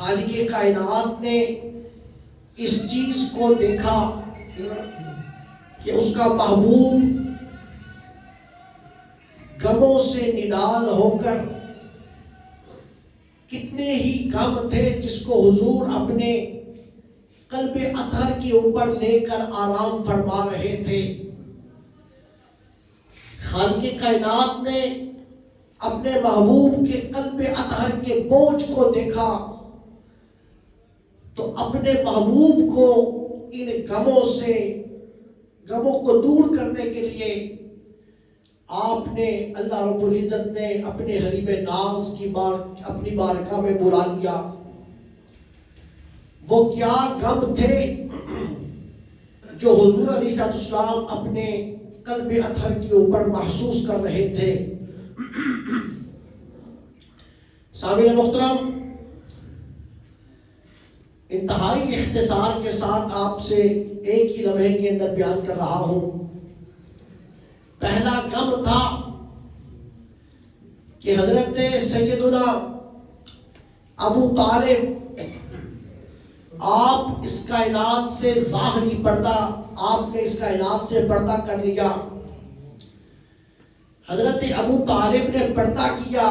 خالق کائنات نے اس چیز کو دیکھا کہ اس کا محبوب غموں سے نڈال ہو کر، کتنے ہی غم تھے جس کو حضور اپنے قلب اطہر کے اوپر لے کر آرام فرما رہے تھے۔ خالق کائنات نے اپنے محبوب کے قلب اطہر کے بوجھ کو دیکھا تو اپنے محبوب کو ان غموں کو دور کرنے کے لیے آپ نے، اللہ رب العزت نے اپنے حریم ناز اپنی بارگاہ میں بلا لیا۔ وہ کیا غم تھے جو حضور علیہ السلام اپنے قلب اطہر کے اوپر محسوس کر رہے تھے۔ سامعین محترم، انتہائی اختصار کے ساتھ آپ سے ایک ہی لمحے کے اندر بیان کر رہا ہوں۔ پہلا غم تھا کہ حضرت سیدنا ابو طالب، آپ اس کائنات سے ظاہری پردہ، آپ نے اس کائنات سے پردہ کر لیا۔ حضرت ابو طالب نے پردہ کیا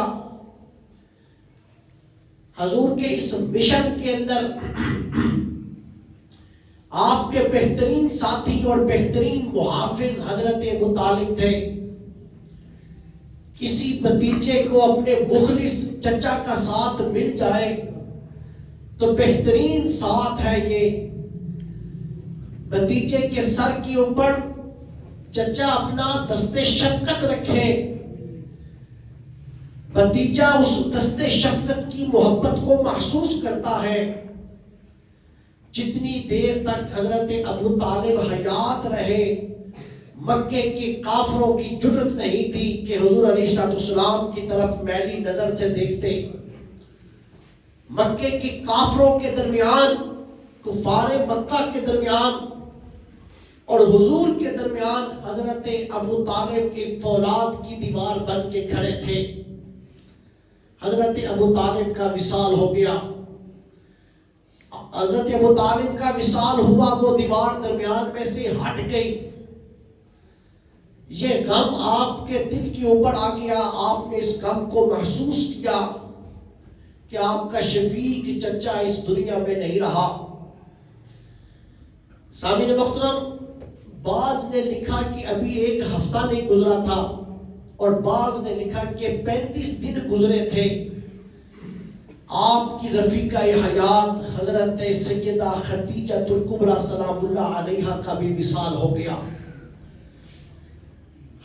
حضور کے اس مشن کے اندر۔ آپ کے بہترین ساتھی اور بہترین محافظ حضرت ابو طالب تھے۔ کسی بھتیجے کو اپنے مخلص چچا کا ساتھ مل جائے تو بہترین ساتھ ہے یہ۔ بھتیجے کے سر کے اوپر چچا اپنا دست شفقت رکھے، بھتیجا اس دست شفقت کی محبت کو محسوس کرتا ہے۔ جتنی دیر تک حضرت ابو طالب حیات رہے، مکے کے کافروں کی جرت نہیں تھی کہ حضور علیہ السلام کی طرف میلی نظر سے دیکھتے۔ مکے کے کافروں کے درمیان، کفار مکہ کے درمیان اور حضور کے درمیان حضرت ابو طالب کی فولاد کی دیوار بن کے کھڑے تھے۔ حضرت ابو طالب کا وصال ہو گیا۔ حضرت ابو طالب کا وصال ہوا، وہ دیوار درمیان میں سے ہٹ گئی۔ یہ غم آپ کے دل کے اوپر آ گیا، آپ نے اس غم کو محسوس کیا کہ آپ کا شفیق چچا اس دنیا میں نہیں رہا۔ سامعین محترم، بعض نے لکھا کہ ابھی ایک ہفتہ نہیں گزرا تھا اور بعض نے لکھا کہ 35 دن گزرے تھے۔ آپ کی رفیقہ حیات حضرت سیدہ خدیجہ الکبریٰ سلام اللہ علیہا کا بھی وصال ہو گیا۔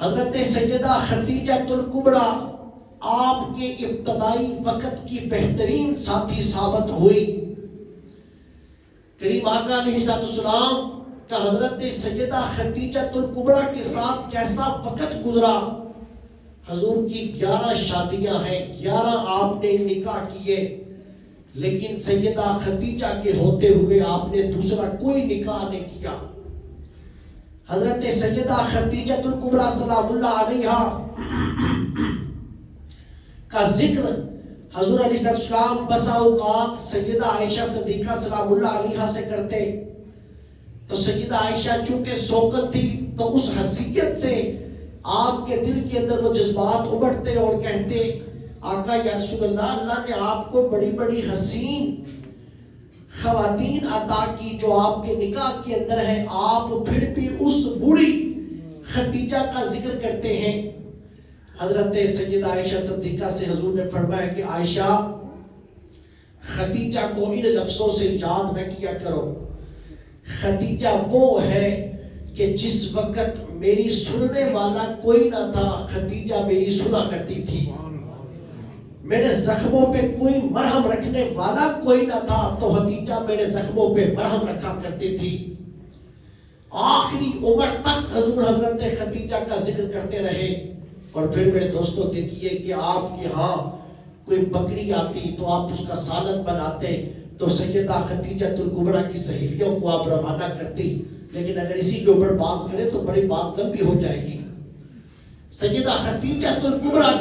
حضرت سیدہ خدیجہ الکبریٰ آپ کے ابتدائی وقت کی بہترین ساتھی ثابت ہوئی۔ کریم آقا علیہ السلام کا حضرت سیدہ خدیجہ الکبریٰ کے ساتھ کیسا وقت گزرا۔ حضور کی 11 شادیاں ہیں، 11 آپ نے نکاح کیے، لیکن سیدہ خدیجہ کے ہوتے ہوئے آپ نے دوسرا کوئی نکاح نہیں کیا۔ حضرت سیدہ خدیجہ الکبریٰ سلام اللہ علیہا کا ذکر حضور علیہ السلام بسا اوقات سیدہ عائشہ صدیقہ سلام اللہ علیہا سے کرتے، تو سیدہ عائشہ چونکہ سوکن تھی تو اس حیثیت سے آپ کے دل کے اندر وہ جذبات ابھرتے اور کہتے، آقا یا رسول اللہ، اللہ نے آپ کو بڑی بڑی حسین خواتین عطا کی جو آپ کے نکاح کے اندر ہیں، آپ پھر بھی اس بوڑھی خدیجہ کا ذکر کرتے ہیں۔ حضرت سیدہ عائشہ صدیقہ سے حضور نے فرمایا کہ عائشہ، خدیجہ کو ان لفظوں سے یاد نہ کیا کرو۔ خدیجہ وہ ہے کہ جس وقت میری سننے والا کوئی نہ تھا، خدیجہ میری سنا کرتی تھی۔ میرے زخموں پہ کوئی مرہم رکھنے والا کوئی نہ تھا تو خدیجہ میرے زخموں پہ مرہم رکھا کرتی تھی۔ آخری عمر تک حضور حضرت خدیجہ کا ذکر کرتے رہے۔ اور پھر میرے دوستوں دیکھیے کہ آپ کے ہاں کوئی بکری آتی تو آپ اس کا سالن بناتے تو سیدہ خدیجہ الکبریٰ کی سہیلیوں کو آپ روانہ کرتی، لیکن اگر اسی کے اوپر بات کریں تو بڑی بات لمبی ہو جائے گی۔ سیدہ خدیجہ الکبریٰ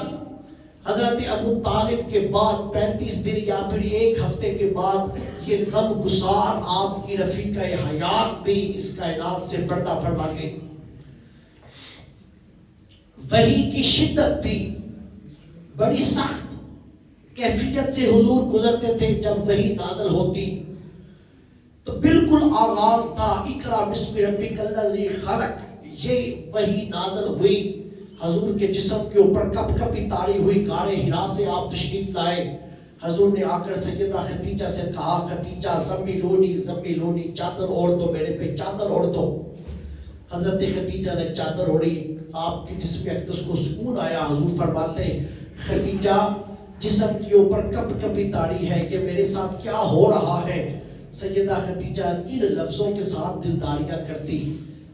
حضرت ابو طالب کے بعد 35 دن یا پھر 1 ہفتے کے بعد یہ غم گسار آپ کی رفیقہ حیات بھی اس کائنات سے پردہ فرما گئی. وحی کی شدت تھی، بڑی سخت کیفیت سے حضور گزرتے تھے. جب وحی نازل ہوتی تو بالکل آغاز تھا اقرا بسم ربک الذی خلق. یہ وحی نازل ہوئی، حضور کے جسم کے اوپر کپ کپی تاری ہوئی. غار حرا سے آپ تشریف لائے. حضور نے آ کر سیدہ خدیجہ سے کہا خدیجہ زمیلونی چادر اوڑھ دو، میرے پہ چادر اوڑھ دو. حضرت خدیجہ نے چادر اوڑھی، آپ کے جسم اقدس کو سکون آیا. حضور فرماتے خدیجہ جسم کے اوپر کپ کپی تاری ہے، یہ میرے ساتھ کیا ہو رہا ہے؟ سیدہ خدیجہ ان لفظوں کے ساتھ دلداریاں کرتی.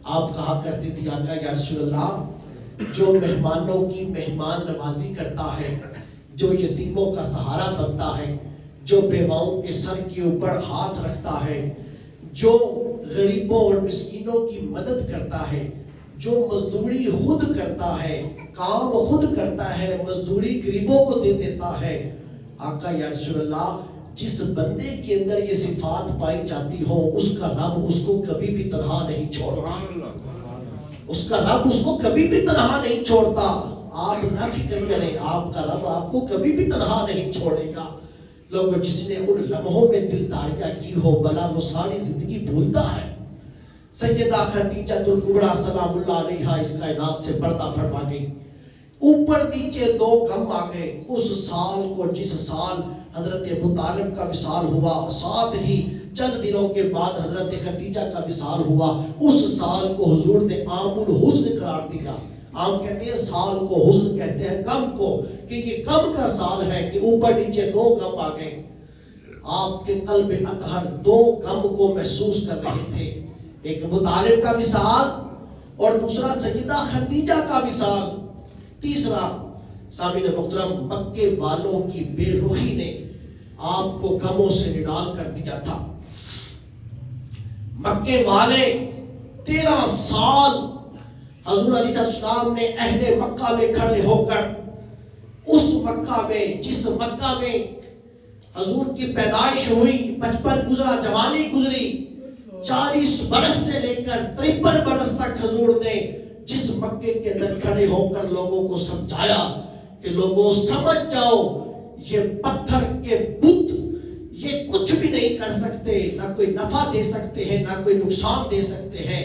آپ کہا کرتی تھی آقا یا رسول اللہ، جو مہمانوں کی مہمان نوازی کرتا ہے، جو یتیموں کا سہارا بنتا ہے، جو بیواؤں کے سر کے اوپر ہاتھ رکھتا ہے، جو غریبوں اور مسکینوں کی مدد کرتا ہے، جو مزدوری خود کرتا ہے، کام خود کرتا ہے، مزدوری غریبوں کو دے دیتا ہے. آقا یا رسول اللہ، جس بندے کے اندر یہ صفات پائی جاتی ہو اس کا رب اس کو کبھی بھی تنہا نہیں چھوڑتا. اس کا رب اس کو کبھی بھی تنہا نہیں چھوڑتا. آپ نہ فکر کریں، آپ کا رب آپ کو کبھی بھی تنہا نہیں چھوڑے گا. لوگوں جس نے ان لمحوں میں دلداریاں کی ہو بلا وہ ساری زندگی بھولتا ہے. سیدہ خدیجہ الکبریٰ سلام اللہ علیہا اس کائنات سے پردہ فرما گئی. اوپر نیچے 2 غم آ گئے. اس سال کو جس سال حضرت ابو طالب کا وصال ہوا، ساتھ ہی چند دنوں کے بعد حضرت خدیجہ کا وصال ہوا، اس سال کو حضور نے عام الحزن قرار دیا. عام کہتے ہیں سال کو، حزن کہتے ہیں غم کو، کہ یہ غم کا سال ہے کہ اوپر نیچے 2 غم آ گئے. آپ کے قلب اطہر 2 غم کو محسوس کر رہے تھے. ایک ابو طالب کا وصال اور دوسرا سیدہ خدیجہ کا وصال. تیسرا سامعین محترم، مکے والوں کی بے رخی نے آپ کو غموں سے نڈال کر دیا تھا. مکے والے 13 سال حضور علیہ السلام نے اہل مکہ میں کھڑے ہو کر اس مکہ میں، جس مکہ میں حضور کی پیدائش ہوئی، 55 گزرا، جوانی گزری، 40 برس سے لے کر 53 برس تک حضور نے جس مکے کے اندر کھڑے ہو کر لوگوں کو سمجھایا کہ لوگوں سمجھ جاؤ یہ پتھر کے بت یہ کچھ بھی نہیں کر سکتے، نہ کوئی نفع دے سکتے ہیں نہ کوئی نقصان دے سکتے ہیں.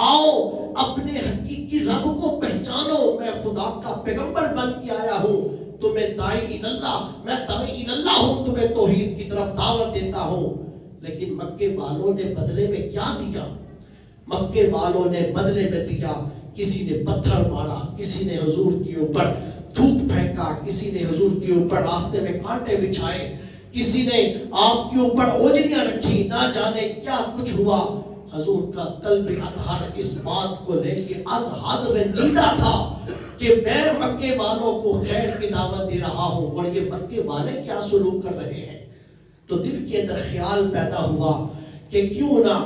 آؤ اپنے حقیقی رب کو پہچانو، میں خدا کا پیغمبر بن کے آیا ہوں، تمہیں داعی اللہ، میں داعی اللہ ہوں، تمہیں توحید کی طرف دعوت دیتا ہوں. لیکن مکے والوں نے بدلے میں کیا دیا؟ مکے والوں نے بدلے میں دیا، کسی نے پتھر مارا، کسی نے حضور کے اوپر دھوپ پھینکا، کسی نے حضور کے اوپر راستے میں کانٹے بچھائے، کسی نے آپ کے اوپر اوجریاں رکھی، نہ جانے کیا کچھ ہوا. حضور کا قلب اطہر اس بات کو لے کے از حد رنجیدہ تھا کہ میں مکے والوں کو خیر کی دعوت دے رہا ہوں اور یہ مکے والے کیا سلوک کر رہے ہیں. تو دل کے اندر خیال پیدا ہوا کہ کیوں نہ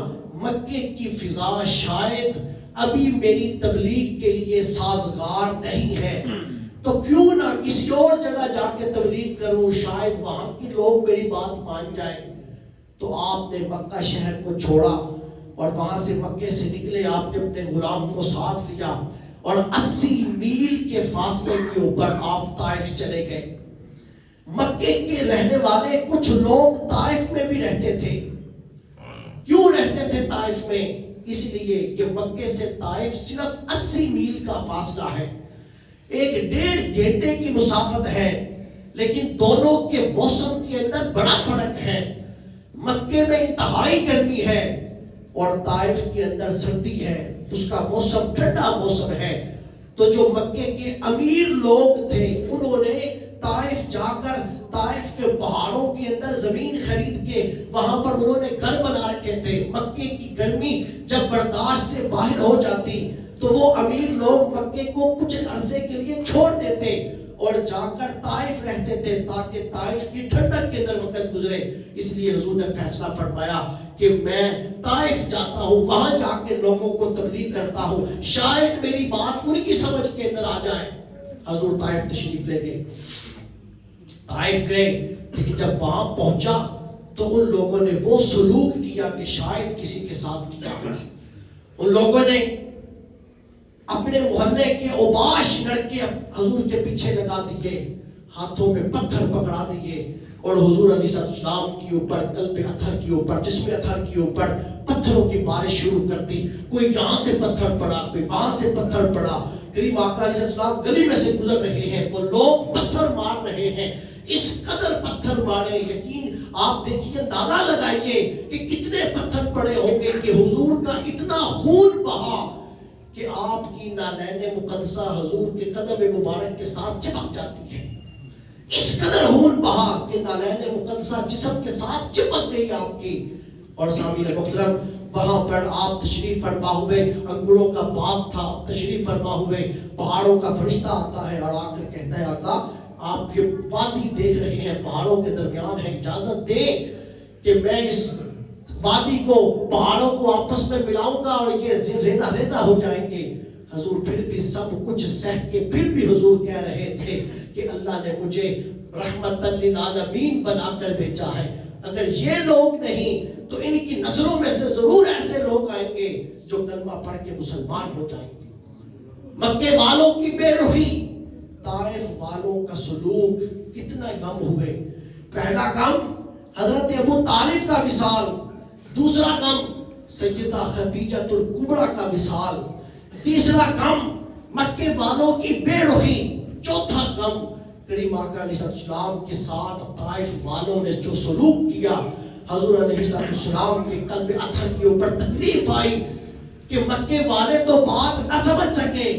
مکے کی فضا شاید ابھی میری تبلیغ کے لیے سازگار نہیں ہے، تو کیوں نہ کسی اور جگہ جا کے تبلیغ کروں، شاید وہاں کے لوگ میری بات مان جائیں. تو آپ نے مکہ شہر کو چھوڑا اور وہاں سے مکے سے نکلے. آپ نے اپنے غلام کو ساتھ لیا اور 80 میل کے فاصلے کے اوپر آپ طائف چلے گئے. مکے کے رہنے والے کچھ لوگ طائف میں بھی رہتے تھے. کیوں رہتے تھے طائف میں؟ اس لیے کہ مکے سے طائف صرف 80 میل کا فاصلہ ہے، 1.5 گھنٹے کی مسافت ہے، لیکن دونوں کے موسم کے اندر بڑا فرق ہے. مکے میں انتہائی گرمی ہے اور طائف کے اندر سردی ہے، اس کا موسم ٹھنڈا موسم ہے. تو جو مکے کے امیر لوگ تھے انہوں نے طائف جا کر طائف کے پہاڑوں کے اندر زمین خرید کے وہاں پر انہوں نے گھر بنا رکھے تھے. مکے کی گرمی جب برداشت سے باہر ہو جاتی تو وہ امیر لوگ مکے کو کچھ عرصے کے لیے چھوڑ دیتے اور جا کر طائف رہتے تھے تاکہ طائف کی ٹھنڈک کے اندر وقت گزرے. اس لیے حضور نے فیصلہ فرمایا کہ میں طائف جاتا ہوں، وہاں جا کے لوگوں کو تبلیغ کرتا ہوں، شاید میری بات ان کی سمجھ کے اندر آ جائے. حضور طائف تشریف لے گئے. طائف گئے، لیکن جب وہاں پہنچا تو ان لوگوں نے وہ سلوک کیا کہ شاید کسی کے ساتھ کیا۔ ان لوگوں نے اپنے محلے کے اوباش لڑکے حضور کے پیچھے لگا دیے، ہاتھوں میں پتھر پکڑا دیے، اور حضور علیہ السلام کے اوپر، قلب اطہر کے اوپر، جسم اطہر کے اوپر پتھروں کی بارش شروع کر دی۔ کوئی یہاں سے پتھر پڑا، کوئی وہاں سے پتھر پڑا۔ قریب آقا علیہ السلام گلی میں سے گزر رہے ہیں، وہ لوگ پتھر مار رہے ہیں، اس قدر پتھر مارے، یقین آپ دیکھیے، اندازہ لگائیے کہ کتنے پتھر پڑے ہوں گے کہ حضور کا اتنا خون بہا کہ آپ کی نالین مقدسہ حضور کے قدم مبارک کے ساتھ چپک جاتی ہے۔ اس قدر خون بہا کہ نالین مقدسہ جسم کے ساتھ چپک گئی آپ کی۔ اور سامعین محترم، وہاں پر آپ تشریف فرما ہوئے، انگوروں کا باغ تھا، تشریف فرما ہوئے، پہاڑوں کا فرشتہ آتا ہے اور آ کر کہتا ہے آقا آپ یہ وادی دیکھ رہے ہیں، پہاڑوں کے درمیان ہے، اجازت دے کہ میں اس وادی کو، پہاڑوں کو آپس میں ملاؤں گا اور یہ ریزہ ریزہ ہو جائیں گے۔ حضور پھر بھی سب کچھ سہ کے پھر بھی حضور کہہ رہے تھے کہ اللہ نے مجھے رحمت للعالمین بنا کر بھیجا ہے، اگر یہ لوگ نہیں تو ان کی نسلوں میں سے ضرور ایسے لوگ آئیں گے جو کلمہ پڑھ کے مسلمان ہو جائیں گے۔ مکے والوں کی بے رخی، طائف والوں کا سلوک، کتنا غم ہوئے۔ پہلا غم حضرت ابو طالب کا وصال، دوسرا غم سیدہ خدیجہ الکبریٰ کا وصال، تیسرا غم مکے والوں کی بے رخی، چوتھا غم کریم آقا علیہ السلام کے ساتھ طائف والوں نے جو سلوک کیا۔ حضور علیہ السلام کے قلب اطہر کے اوپر تکلیف آئی کہ مکے والے تو بات نہ سمجھ سکے،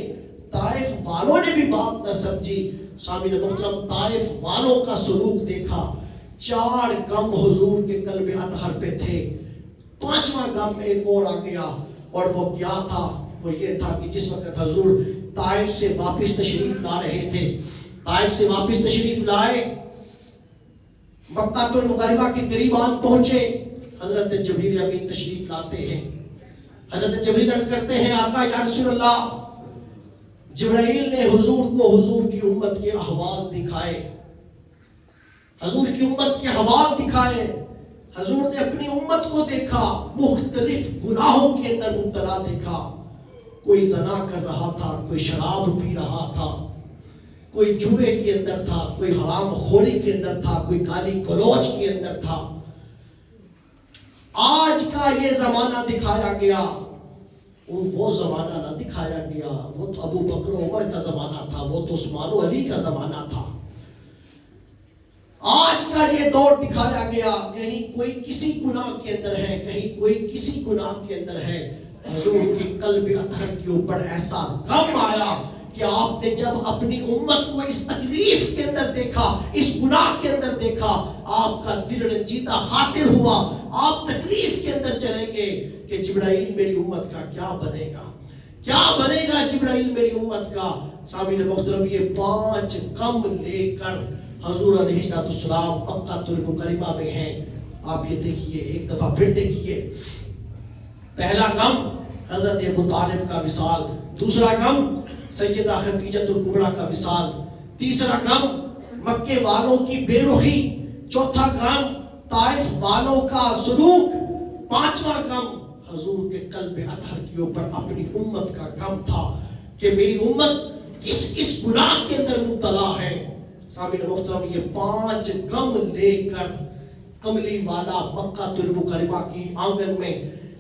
طائف والوں نے بھی بات نہ سمجھی۔ سامعین محترم، طائف والوں کا سلوک دیکھا، 4 غم حضور کے قلب اطہر پہ تھے، 5واں غم ایک اور آ گیا، اور وہ کیا تھا؟ وہ یہ تھا کہ جس وقت حضور طائف سے واپس تشریف لا رہے تھے، طائف سے واپس تشریف لائے، مکہ المکرمہ کے قریب آن پہنچے، حضرت جبریل امین تشریف لاتے ہیں۔ حضرت جبریل عرض کرتے ہیں آقا یا رسول اللہ، جبرائیل نے حضور کو حضور کی امت کے احوال دکھائے، حضور کی امت کے حوال دکھائے، حضور نے اپنی امت کو دیکھا، مختلف گناہوں کے اندر مبتلا دیکھا، کوئی زنا کر رہا تھا، کوئی شراب پی رہا تھا، کوئی جوے کے اندر تھا، کوئی حرام خوری کے اندر تھا، کوئی گالی گلوچ کے اندر تھا۔ آج کا یہ زمانہ دکھایا گیا، وہ زمانہ نہ دکھایا گیا، وہ تو ابو بکر و عمر کا زمانہ تھا، وہ تو عثمان و علی کا زمانہ تھا۔ آج کا یہ دور دکھایا گیا، کہیں کوئی کسی گناہ کے اندر ہے، کہیں کوئی کسی گناہ کے اندر ہے۔ حضور کی قلب اطہر کے اوپر ایسا غم آیا کہ آپ نے جب اپنی امت کو اس تکلیف کے اندر دیکھا، اس گناہ کے اندر دیکھا، آپ کا دل رنجیدہ خاطر ہوا، آپ تکلیف کے اندر چلیں گے کہ جبرائیل میری امت کا کیا بنے گا، کیا بنے گا جبرائیل میری امت کا۔ سامعین محترم، یہ 5 غم لے کر حضور علیہ السلام مکہ المکرمہ میں ہیں۔ آپ یہ دیکھیے، ایک دفعہ پھر دیکھیے، پہلا غم حضرت ابو طالب کا وصال، دوسرا غم سیدہ خدیجہ الکبریٰ کا وصال، تیسرا غم مکے والوں کی بے رخی، چوتھا غم طائف والوں کا سلوک، 5واں غم حضور کے قلب اطہر کے اوپر اپنی امت کا غم تھا کہ میری امت کس کس گناہ کے اندر مبتلا ہے۔ سامعین محترم، یہ 5 غم لے کر کملی والا مکہ المکرمہ کی آنگن میں،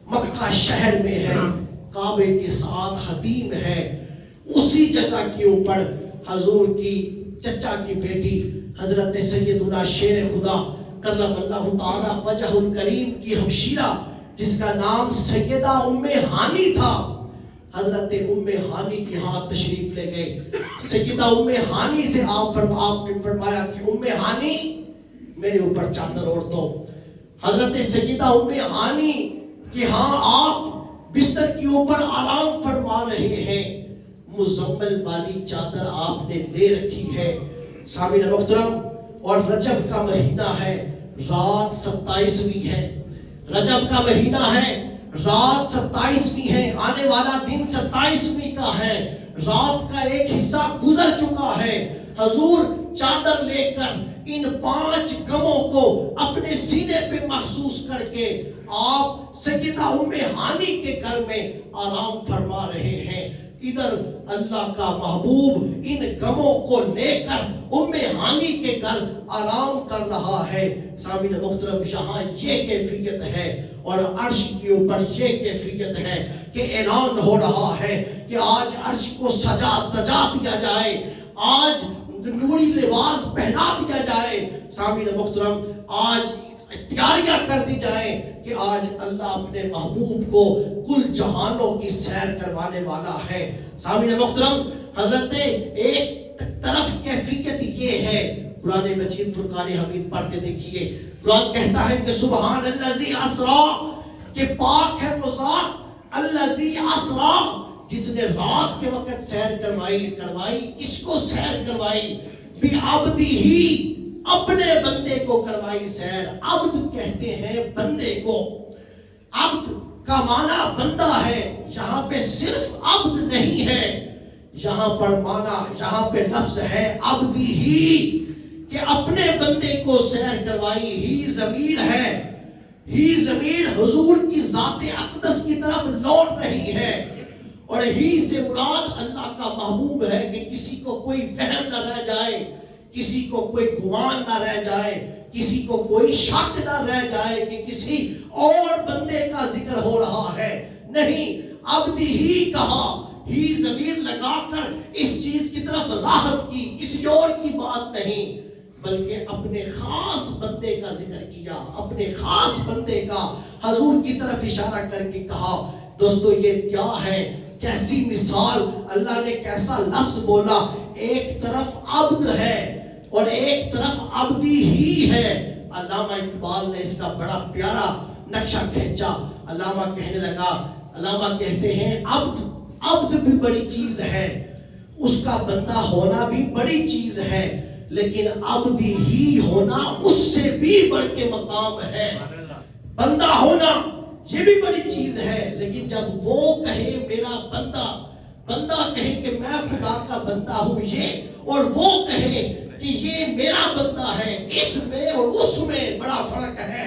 مکہ شہر میں ہے، کعبے کے ساتھ حتیم ہے، اسی جگہ کے اوپر حضور کی چچا کی بیٹی حضرت سیدنا شیر خدا کرم اللہ تعالی وجہ الکریم کی ہمشیرہ، جس کا نام سیدہ ام ہانی تھا، حضرت ام ہانی کے ہاں تشریف لے گئے۔ سیدہ ام ہانی سے آپ نے فرمایا کہ ام ہانی میرے اوپر چادر اوڑھ دو۔ حضرت سیدہ ام ہانی کہ ہاں آپ بستر کے اوپر آرام فرما رہے ہیں، مزمل والی چادر آپ نے لے رکھی ہے۔ سامعین محترم، اور رجب کا مہینہ ہے، رات 27ویں ہے، رجب کا مہینہ ہے، رات 27ویں ہے، آنے والا دن 27ویں کا ہے، رات کا ایک حصہ گزر چکا ہے۔ حضور چادر لے کر ان 5 غموں کو اپنے سینے پہ محسوس کر کے آپ سیدہ ام ہانی کے گھر میں آرام فرما رہے ہیں. ادھر اللہ کا محبوب ان غموں کو لے کر ام ہانی کے گھر آرام کر رہا ہے. سامعین محترم، یہاں یہ کیفیت ہے اور عرش کے اوپر یہ کیفیت ہے کہ اعلان ہو رہا ہے کہ آج عرش کو سجا تجا دیا جائے، آج نوری لباس پہنا دیا جائے. سامعین محترم، آج تیاریاں کر دی جائیں کہ آج اللہ اپنے محبوب کو کل جہانوں کی سیر کروانے والا ہے. سامعین محترم، حضرت ایک طرف کیفیت یہ ہے، قرآن مجید فرقان حمید پڑھ کے دیکھیے. قرآن کہتا ہے کہ سبحان الذی اسرا، کہ پاک ہے وہ ذات الذی اسرا جس نے رات کے وقت سیر کروائی. کس کو سیر کروائی؟ بعبدہ، اپنے بندے کو کروائی سیر. عبد کہتے ہیں بندے کو. عبد کا معنی بندہ ہے. یہاں پہ صرف عبد نہیں ہے، یہاں پر معنی، یہاں پہ لفظ ہے عبدی ہی، کہ اپنے بندے کو سیر کروائی. ہی ضمیر ہے، ہی ضمیر حضور کی ذات اقدس کی طرف لوٹ رہی ہے، اور ہی سے مراد اللہ کا محبوب ہے کہ کسی کو کوئی وہم نہ رہ جائے، کسی کو کوئی گمان نہ رہ جائے، کسی کو کوئی شک نہ رہ جائے کہ کسی اور بندے کا ذکر ہو رہا ہے. نہیں، عبدی ہی کہا، ہی ضمیر لگا کر اس چیز کی طرف وضاحت کی، کسی اور کی بات نہیں بلکہ اپنے خاص بندے کا ذکر کیا، اپنے خاص بندے کا حضور کی طرف اشارہ کر کے کہا. دوستو یہ کیا ہے، کیسی مثال، اللہ نے کیسا لفظ بولا. ایک طرف عبد ہے اور ایک طرف عبدی ہی ہے. علامہ اقبال نے اس کا بڑا پیارا نقشہ کھینچا. علامہ کہنے لگا، علامہ کہتے ہیں عبد بھی بڑی چیز ہے، اس کا بندہ ہونا بھی بڑی چیز ہے، لیکن عبدی ہی ہونا اس سے بھی بڑھ کے مقام ہے. بندہ ہونا یہ بھی بڑی چیز ہے، لیکن جب وہ کہے میرا بندہ کہے کہ میں خدا کا بندہ ہوں یہ، اور وہ کہے کہ یہ میرا بندہ ہے، اس میں اور اس میں بڑا فرق ہے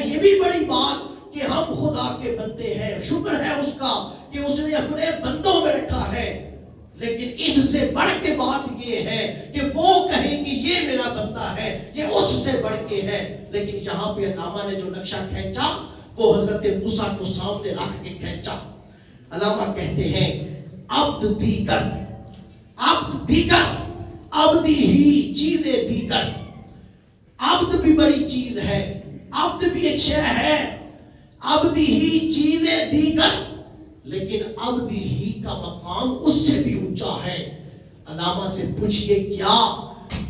یہ بھی بڑی بات کہ ہم خدا کے بندے ہیں. شکر ہے اس کا کہ اس نے اپنے بندوں میں رکھا ہے، لیکن اس سے بڑھ کے بات یہ ہے کہ وہ کہیں کہ یہ میرا بندہ ہے، یہ اس سے بڑھ کے ہے. لیکن یہاں پہ علامہ نے جو نقشہ کھینچا وہ حضرت موسیٰ کو سامنے رکھ کے کھینچا. علامہ کہتے ہیں عبد دیگر، عبدی ہی چیزیں دیگر. عبد بھی بڑی چیز ہے، عبد بھی ایک شے ہے، عبدی ہی چیزیں دیگر، لیکن عبدی ہی کا مقام اس سے بھی اونچا ہے. علامہ سے پوچھئے کیا؟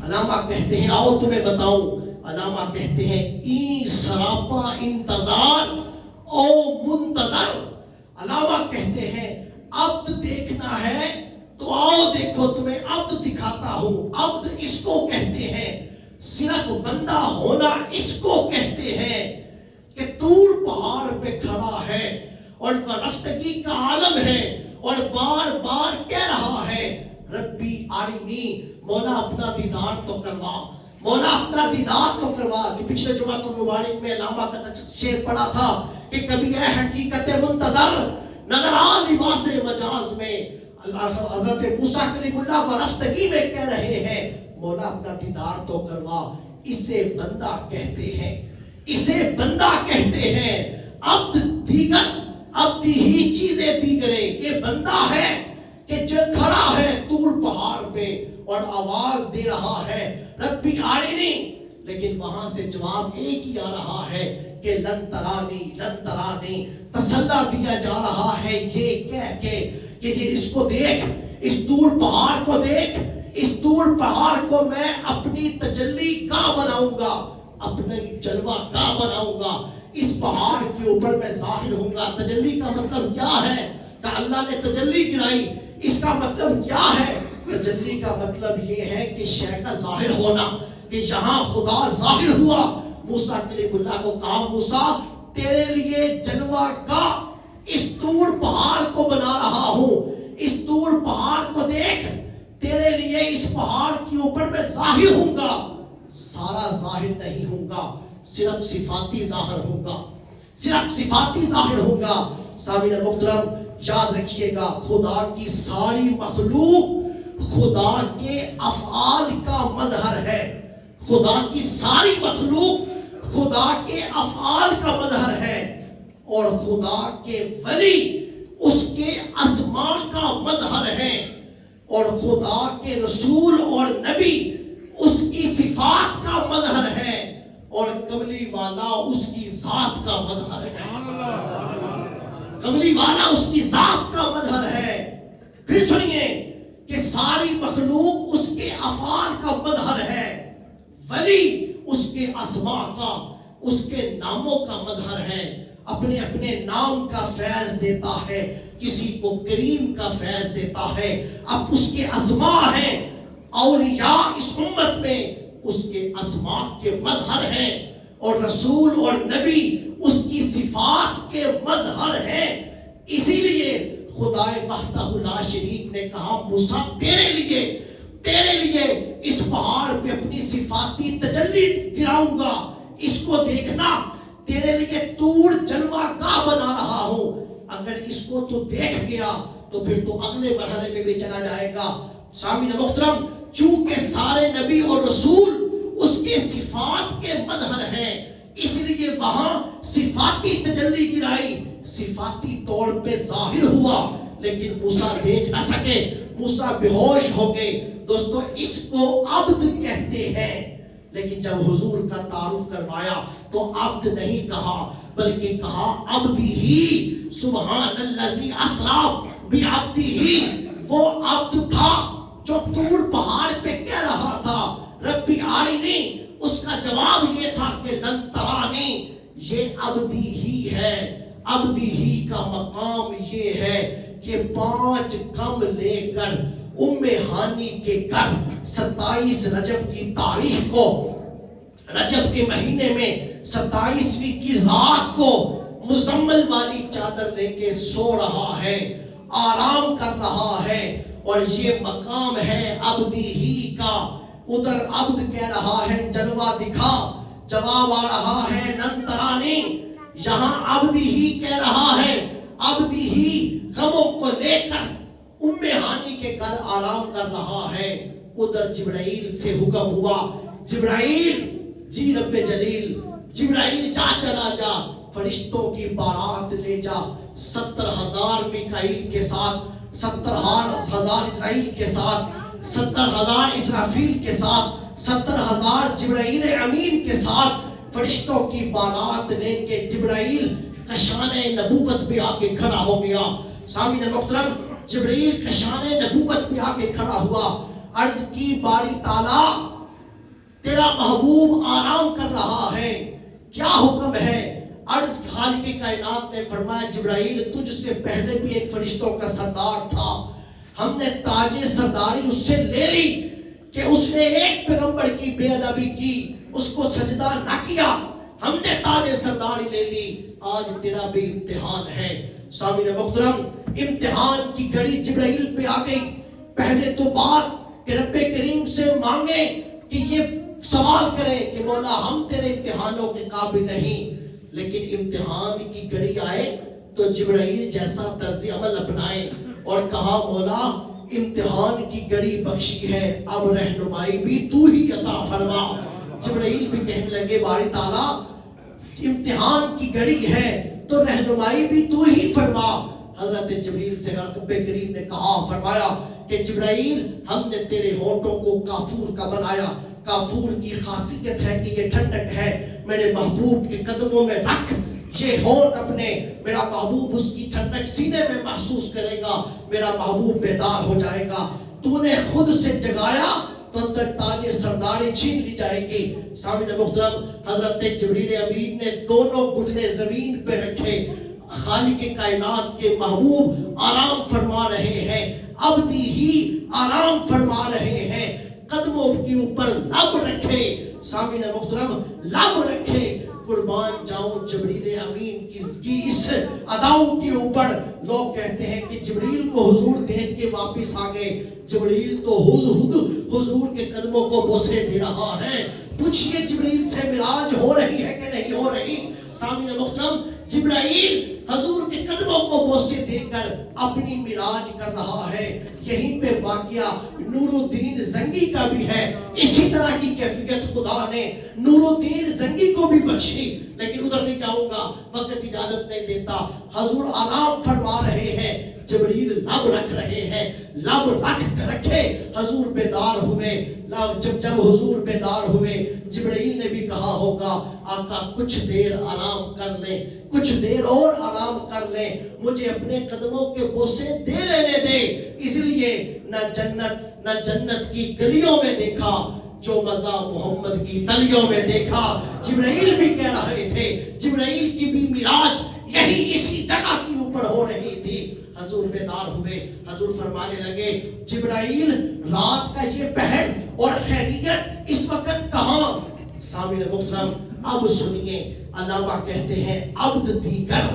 علامہ کہتے ہیں آؤ تمہیں بتاؤں. علامہ کہتے ہیں این سراپا انتظار او منتظر. علامہ کہتے ہیں عبد دیکھنا ہے تو آؤ دیکھو، تمہیں عبد دکھاتا ہوں. عبد اس کو کہتے ہیں، صرف بندہ ہونا اس کو کہتے ہیں کہ طور پہاڑ پہ کھڑا ہے اور رفتگی کا عالم ہے اور بار بار کہہ رہا ہے ربی آرینی، مولا اپنا دیدار تو کروا، مولا اپنا دیدار تو کروا. جو پچھلے جمعہ مبارک میں علامہ کا شعر پڑھا تھا کہ کبھی اے حقیقت منتظر نظر آ لباس مجاز میں. حضرت موسیٰ کلیم اللہ رفتگی میں کہہ رہے ہیں مولا اپنا دیدار تو کروا. اسے بندہ کہتے ہیں، اسے بندہ کہتے ہیں. عبد دیگر، عبدی ہی چیزیں دیگرے. یہ بندہ ہے کہ جو کھڑا ہے طور پہاڑ پہ اور آواز دے رہا ہے ربی آرینی، لیکن وہاں سے جواب ایک ہی آ رہا ہے کہ لن ترانی، لن ترانی. تسلی دیا جا رہا ہے یہ کہہ کے کہ یہ اس کو دیکھ، اس طور پہاڑ کو دیکھ، اس طور پہاڑ کو میں اپنی تجلی گاہ بناؤں گا، اپنی جلوہ گاہ بناؤں گا. اس پہاڑ کے اوپر میں ظاہر ہوں گا. تجلی کا مطلب کیا ہے کہ اللہ نے تجلی گرائی. اس کا مطلب کیا ہے؟ تجلی کا مطلب یہ ہے کہ شے کا ظاہر ہونا، کہ یہاں خدا ظاہر ہوا. موسیٰ کلیم اللہ کو کہا موسیٰ تیرے لیے جلوہ گاہ اس طور پہاڑ کو بنا رہا ہوں، اس طور پہاڑ کو دیکھ، تیرے لیے اس پہاڑ کے اوپر میں ظاہر ہوں گا. سارا ظاہر نہیں ہوگا، صرف صفاتی ظاہر ہوگا، صرف صفاتی ظاہر ہوگا۔ سامعین محترم یاد رکھیے گا، خدا کی ساری مخلوق خدا کے افعال کا مظہر ہے۔ خدا کی ساری مخلوق خدا کے افعال کا مظہر ہے، اور خدا کے ولی اس کے اسماء کا مظہر ہے، اور خدا کے رسول اور نبی اس کی صفات کا مظہر ہے، اور کملی والا اس کی ذات کا مظہر ہے۔ کملی والا اس کی ذات کا مظہر ہے۔ پھر سنیے کہ ساری مخلوق اس کے افعال کا مظہر ہے، ولی اس کے اسماء کا، اس کے ناموں کا مظہر ہے۔ اپنے اپنے نام کا فیض دیتا ہے، کسی کو کریم کا فیض دیتا ہے۔ اب اس کے اسماء ہیں، اولیاء اس امت میں اس کے اسماء کے مظہر ہیں، اور رسول اور نبی اس کی صفات کے مظہر ہیں۔ اسی لیے خدا وحدہ لا شریک نے کہا موسیٰ تیرے لیے اس پہاڑ پہ اپنی صفاتی تجلی گراؤں گا، اس کو دیکھنا، تیرے لیے طور جلوہ گاہ بنا رہا ہوں۔ اگر اس کو تو دیکھ گیا تو پھر تو اگلے مرحلے میں بھی چلا جائے گا۔ سامعین محترم، چونکہ سارے نبی اور رسول اس کے صفات کے مظہر ہیں، اس لیے وہاں صفاتی تجلی گرائی، صفاتی طور پہ ظاہر ہوا، لیکن موسیٰ دیکھ نہ سکے، موسیٰ بے ہوش ہو گئے۔ دوستو اس کو عبد کہتے ہیں، لیکن جب حضور کا تعارف کروایا تو عبد نہیں کہا، بلکہ کہا عبدی ہی، سبحان الذی اسریٰ بعبدہ۔ وہ عبد تھا جو طور پہاڑ پہ کہہ رہا تھا ربی آرینی، اس کا جواب یہ تھا کہ لن ترانی۔ یہ عبدی ہی ہے۔ عبدی ہی کا مقام یہ ہے کہ 5 کم لے کر ہانی کے گھر 27 رجب کی تاریخ کو، رجب کے مہینے میں 27ویں کی رات کو مزمل والی چادر لے کے سو رہا ہے، آرام کر رہا ہے، اور یہ مقام ہے عبدی ہی کا۔ ادھر عبد کہہ رہا ہے جلوہ دکھا، جواب آ رہا ہے لن ترانی۔ یہاں عبدی ہی کہہ رہا ہے، عبدی ہی غموں کو لے کر ہانی کے گھر آرام کر رہا ہے۔ ادھر جبرائیل سے حکم ہوا، جبرائیل جی رب جلیل، جبرائیل چلا جا، فرشتوں کی بارات لے جا، 70,000 میکائیل کے ساتھ، 70,000 اسرائیل کے ساتھ، 70,000 اسرافیل کے ساتھ، 70,000 جبرائیل امین کے ساتھ فرشتوں کی بارات لے کے جبرائیل کشان نبوت پہ آ کے کھڑا ہو گیا۔ سامعین محترم، جبرائیل کشان نبوت پہ آ کے کھڑا ہوا، عرض کی باری تعالیٰ تیرا محبوب آرام کر رہا ہے، کیا حکم ہے؟ عرض خالق کائنات نے فرمایا جبرائیل تجھ سے پہلے بھی ایک فرشتوں کا سردار تھا، ہم نے تاج سرداری اس سے لے لی کہ اس نے ایک پیغمبر کی بے ادبی کی، اس کو سجدہ نہ کیا، ہم نے تاج سرداری لے لی، آج تیرا بھی امتحان ہے۔ سامعین محترم، امتحان کی گھڑی جبرائیل پہ آ گئی۔ پہلے تو بات کہ رب کریم سے مانگے کہ یہ سوال کرے کہ مولا ہم تیرے امتحانوں کے قابل نہیں، لیکن امتحان کی گھڑی آئے تو جبرائیل جیسا طرز عمل اپنائے اور کہا مولا امتحان کی گھڑی بخشی ہے، اب رہنمائی بھی تو ہی عطا فرما۔ جبرائیل بھی کہنے لگے باری تعالیٰ امتحان کی گھڑی ہے تو رہنمائی بھی تو ہی فرما۔ حضرت جبریل سے رب کریم نے کہا، فرمایا کہ جبرائیل ہم نے تیرے ہونٹوں کو کافور کا بنایا، کافور کی خاصیت ہے کہ یہ ٹھنڈک ہے، میرے محبوب کے قدموں میں رکھ یہ ہونٹ اپنے، میرا محبوب اس کی ٹھنڈک سینے میں محسوس کرے گا، میرا محبوب بیدار ہو جائے گا، تو نے خود سے جگایا تو تک تاج سرداری چھین لی جائے گی۔ سامعین محترم، حضرت جبریل امین نے دونوں گھٹنے زمین پہ رکھے، خالق کائنات کے محبوب آرام فرما رہے ہیں، عبدی ہی آرام فرما رہے ہیں، قدموں کے اوپر لب رکھے۔ سامعین محترم، لب رکھے، قربان جاؤں جبریل امین کی اس اداؤں کے اوپر۔ لوگ کہتے ہیں کہ جبریل کو حضور دیکھ کے واپس آ گئے، جبریل تو حضور کے قدموں کو بوسے دے رہا ہے، پوچھئے جبرائیل سے معراج ہو رہی ہے کہ نہیں ہو رہی؟ سامعین محترم، جبرائیل حضور کے قدموں کو بوسے دے کر اپنی معراج کر رہا ہے۔ یہیں پہ واقعہ نور الدین زنگی کا بھی ہے۔ اسی طرح کی کیفیت خدا نے نور الدین زنگی کو بھی بخشی، لیکن ادھر نہیں جاؤں گا، وقت اجازت نہیں دیتا۔ حضور آرام فرما رہے ہیں، جبرائیل لب رکھ رہے ہیں، لب رکھے حضور بیدار ہوئے۔ جب حضور بیدار ہوئے، جبرائیل نے بھی کہا ہوگا آقا کچھ دیر آرام کر لیں، کچھ دیر اور آرام کر لیں، مجھے اپنے قدموں کے بوسے دے لینے دے۔ اس لیے نہ جنت کی گلیوں میں دیکھا جو مزہ محمد کی تلیوں میں دیکھا۔ جبرائیل بھی کہہ رہے تھے، جبرائیل کی بھی معراج یہی اسی جگہ کے اوپر ہو رہی تھی۔ حضور بیدار ہوئے، حضور فرمانے لگے جبرائیل رات کا یہ پہر اور خیریت اس وقت کہاں؟ سامعین محترم، اب سنیے، علامہ کہتے ہیں عبد دیگر،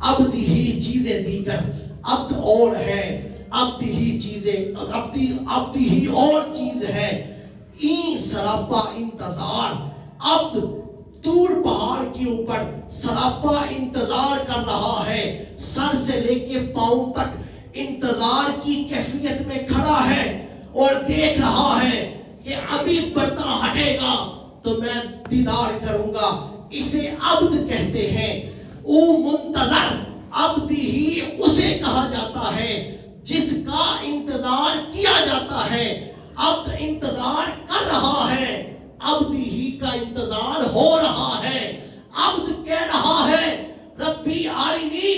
عبد ہی چیزیں دیگر، عبد اور ہے، عبد ہی چیزیں، عبد ہی اور چیز ہے، این سراپا انتظار، عبد دور پہاڑ کے اوپر سراپا انتظار کر رہا ہے، سر سے لے کے پاؤں تک انتظار کی کیفیت میں کھڑا ہے اور دیکھ رہا ہے کہ ابھی پردہ ہٹے گا تو میں دیدار کروں گا۔ اسے عبد کہتے ہیں۔ او منتظر، عبد ہی اسے کہا جاتا ہے جس کا انتظار کیا جاتا ہے۔ عبد انتظار کر رہا ہے، عبد ہی کا انتظار ہو رہا ہے۔ عبد کہہ رہا ہے ربی آرینی،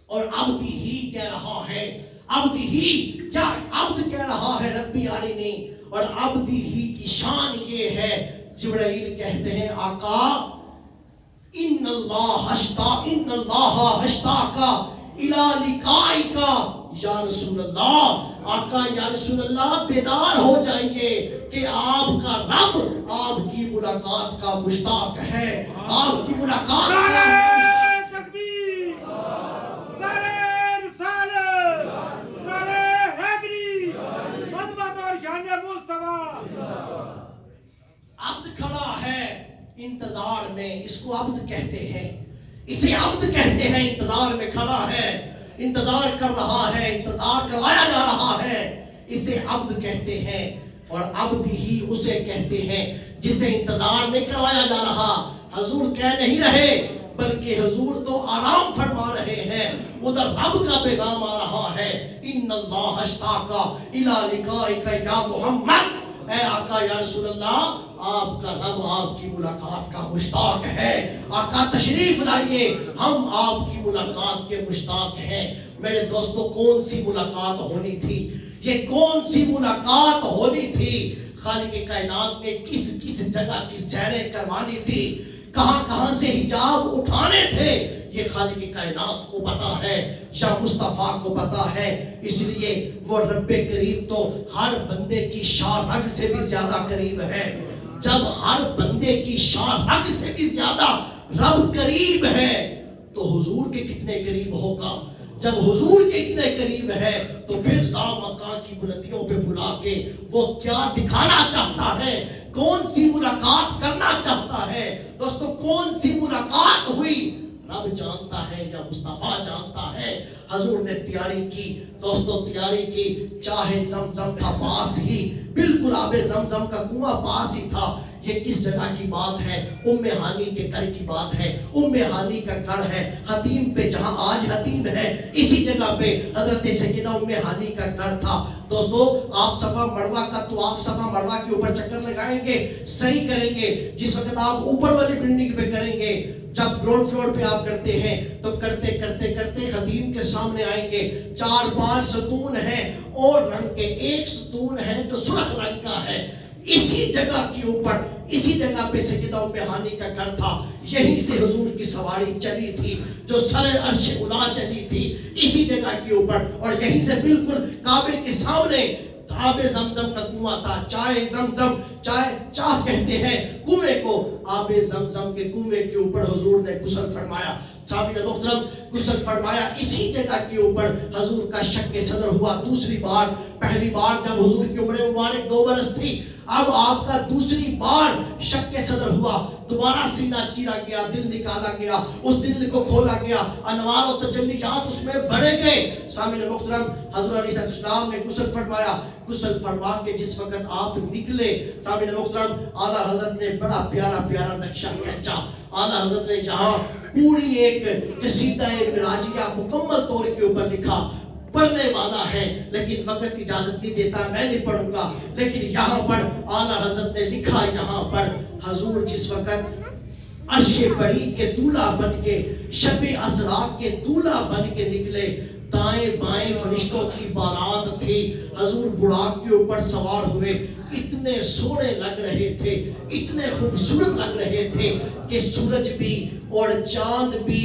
اور عبد ہی کہہ رہا ہے، عبد ہی کیا عبد کہہ رہا ہے ربی آرینی، اور عبد ہی کی شان یہ ہے، جبرائیل کہتے ہیں آقا ان اللہ اشتاق الی لقائک یا رسول اللہ۔ آقا یا رسول اللہ بیدار ہو جائیے کہ آپ کا رب آپ کی ملاقات کا مشتاق ہے، آپ کی ملاقات کا تکبیر، نعرہ رسالت، نعرہ حیدری، عظمت اور شان مصطفیٰ۔ عبد کھڑا ہے انتظار میں، اس کو عبد کہتے ہیں، اسے عبد کہتے ہیں، انتظار میں کھڑا ہے، انتظار کر رہا ہے، انتظار کروایا جا رہا ہے، اسے عبد کہتے ہیں۔ اور عبد ہی اسے کہتے ہیں جسے انتظار نہیں کروایا جا رہا۔ حضور کہہ نہیں رہے بلکہ حضور تو آرام فرما رہے ہیں، ادھر رب کا پیغام آ رہا ہے، ان اللہ اشتاق الی لقائک یا محمد۔ اے آقا یا رسول اللہ، آپ کا رب آپ کی ملاقات کا مشتاق ہے، آقا تشریف لائیے، ہم آپ کی ملاقات کے مشتاق ہیں۔ میرے دوستو، کون سی ملاقات ہونی تھی؟ یہ کون سی ملاقات ہونی تھی؟ خالق کائنات نے کس کس جگہ کی سیریں کروانی تھی، کہاں کہاں سے حجاب اٹھانے تھے، یہ خالق کائنات کو پتا ہے، یا مصطفیٰ کو پتا ہے۔ اس لیے وہ رب کریم تو ہر بندے کی شاہ رگ سے بھی زیادہ قریب ہے۔ جب ہر بندے کی شاہ رگ سے بھی زیادہ رب قریب ہے تو حضور کے کتنے قریب ہوگا؟ جب حضور کے اتنے قریب ہے تو پھر لامکان کی بلندیوں پہ بلا کے وہ کیا دکھانا چاہتا ہے، کون سی ملاقات کرنا چاہتا ہے؟ دوستو، کون سی ملاقات ہوئی؟ رب جانتا ہے یا مصطفیٰ جانتا ہے۔ حضور نے تیاری کی، دوستو تیاری کی، چاہے زمزم تھا پاس ہی، بالکل آب زمزم کا کنواں پاس ہی تھا۔ یہ کس جگہ کی بات ہے؟ ام ہانی کے گھر کی بات ہے۔ ام ہانی کا گھر ہے حتیم پہ، جہاں آج حتیم ہے، اسی جگہ پہ حضرت سیدہ ام ہانی کا گھر تھا۔ دوستو، آپ صفا مروہ کا تو آپ صفا مروہ کے اوپر چکر لگائیں گے، صحیح کریں گے، جس وقت آپ اوپر والی بلڈنگ پہ کریں گے، جب گراؤنڈ فلور پہ آپ کرتے ہیں تو کرتے کرتے کرتے حتیم کے سامنے آئیں گے، 4-5 ستون ہیں اور رنگ کے، ایک ستون ہے جو سرخ رنگ کا ہے۔ اسی جگہ کے اوپر، اسی جگہ پہ سیدہ ام ہانی کا گھر تھا، یہیں سے حضور کی سواری چلی تھی جو سر عرش الا چلی تھی، اسی جگہ کے اوپر، اور یہیں سے بالکل کعبے کے سامنے آب زمزم کا کنواں تھا، چائے زمزم چاہ کہتے ہیں کنویں کو، آب زمزم کے کنویں کے اوپر حضور نے غسل فرمایا. سامعین محترم غسل فرمایا، اسی جگہ کے اوپر حضور کا شق صدر ہوا دوسری بار. پہلی بار جب حضور کی عمر مبارک 2 برس تھی، اب آپ کا دوسری بار شق صدر ہوا، دوبارہ سینہ چیرا گیا، دل نکالا گیا، اس دل کو کھولا گیا، انوار و تجلیات اس میں بڑھے گئے. سامعین محترم حضور علیہ السلام نے غسل فرمایا. غسل فرما کے جس وقت آپ نکلے، سامعین محترم اعلیٰ حضرت نے بڑا پیارا نقشہ کھینچا. اعلیٰ حضرت نے یہاں پوری ایک قصیدہ معراجیہ مکمل طور کے اوپر لکھا. پڑھنے والا ہے لیکن وقت اجازت نہیں دیتا، میں نہیں پڑھوں گا، لیکن یہاں پر اعلیٰ حضرت نے لکھا، یہاں پر حضور جس وقت عرش بری کے دولہا بن کے، شب اسرا کے دولہا بن کے نکلے، دائیں بائیں فرشتوں کی بارات تھی. حضور براق کے اوپر سوار ہوئے، اتنے سونے لگ رہے تھے، اتنے خوبصورت لگ رہے تھے کہ سورج بھی اور چاند بھی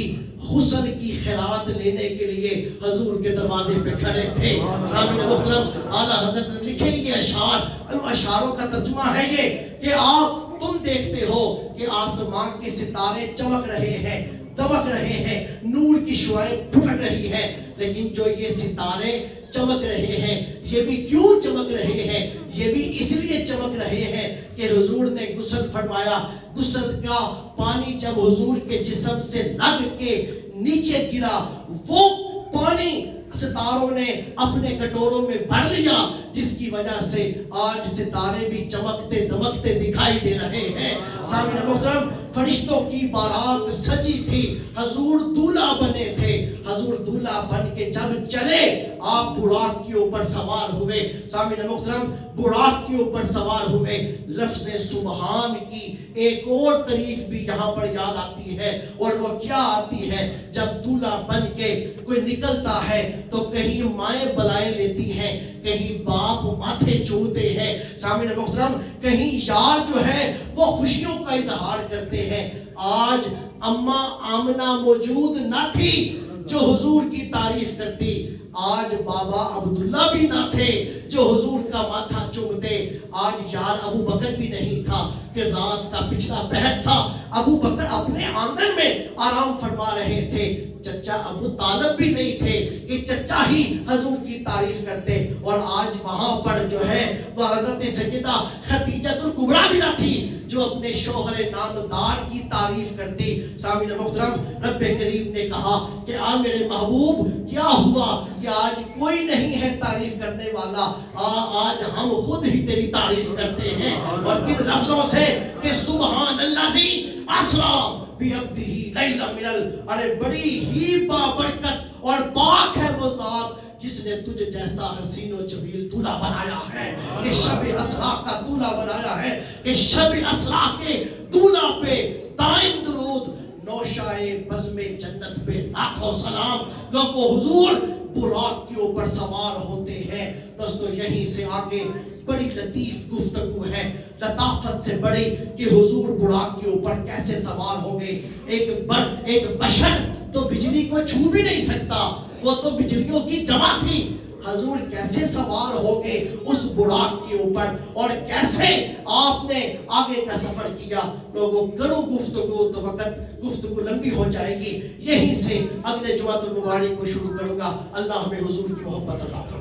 حسن کی خیرات لینے کے لیے حضور کے دروازے پہ کھڑے تھے. سامعین محترم اعلیٰ حضرت نے لکھے یہ اشعاروں کا ترجمہ ہے یہ کہ تم دیکھتے ہو کہ آسمان کے ستارے چمک رہے ہیں، دمک رہے ہیں، نور کی شعاعیں پھٹک رہی ہیں، لیکن جو یہ ستارے چمک رہے ہیں یہ بھی کیوں چمک رہے ہیں؟ یہ بھی اس لیے چمک رہے ہیں کہ حضور نے غسل فرمایا. غسل کا پانی جب حضور کے جسم سے لگ کے نیچے گرا، وہ پانی ستاروں نے اپنے کٹوروں میں بھر لیا، جس کی وجہ سے آج ستارے بھی چمکتے دمکتے دکھائی دے رہے ہیں. سامعین محترم فرشتوں کی بارات سجی تھی، حضور دولہا بنے تھے. حضور دولہا بن کے جب چلے، آپ براق کے اوپر سوار ہوئے. سامعین محترم براق کے اوپر سوار ہوئے. لفظ سبحان کی ایک اور تعریف بھی یہاں پر یاد آتی ہے، اور وہ کیا آتی ہے؟ جب دولہا بن کے کوئی نکلتا ہے تو کہیں مائیں بلائیں لیتی ہیں، کہیں باپ ماتھے چومتے ہیں. سامعین محترم کہیں یار جو ہے وہ خوشیوں کا اظہار کرتے ہیں. آج اماں آمنہ موجود نہ تھی جو حضور کی تعریف کرتی، آج بابا عبداللہ بھی نہ تھے جو حضور کا ماتھا چومتے. آج یار ابو بکر بھی نہیں تھا کہ رات کا پچھلا پہر تھا، ابو بکر اپنے آنگن میں آرام فرما رہے تھے. چچا ابو طالب بھی نہیں تھے کہ چچا ہی حضور کی تعریف کرتے. اور آج وہاں پر جو ہے وہ حضرت سیدہ خدیجہ الکبریٰ بھی نہ تھی جو اپنے شوہر نامدار کی تعریف کرتی. سامعین محترم رب کریم نے کہا کہ میرے محبوب کیا ہوا کہ آج کوئی نہیں ہے تعریف کرنے والا، آج ہم خود ہی تیری تعریف کرتے ہیں. اور کن لفظوں سے کہ سبحان الذی اسریٰ بعبدہ لیلا من ارے بڑی ہی بابرکت اور پاک ہے وہ ذات جس نے تجھ جیسا حسین و جمیل دولہا بنایا ہے، کہ شب اسرا کا دولہا بنایا ہے، کہ شب اسرا کے دولہا پہ دائم درود، نوشائے بزم جنت پہ لاکھوں سلام. لوگوں حضور براق کے اوپر سوار ہوتے ہیں. دوستو یہیں سے آگے بڑی لطیف گفتگو ہے، لطافت سے بڑی کہ حضور براق کے اوپر کیسے سوار ہو گئے. ایک بشر تو بجلی کو چھو بھی نہیں سکتا، وہ تو بجلیوں کی جمع تھی. حضور کیسے سوار ہو گئے اس براق کے اوپر اور کیسے آپ نے آگے کا سفر کیا. لوگوں کرو گفتگو تو وقت گفتگو لمبی ہو جائے گی. یہیں سے اگلے جمعۃ المبارک کو شروع کروں گا. اللہ ہمیں حضور کی محبت عطا فرمائے.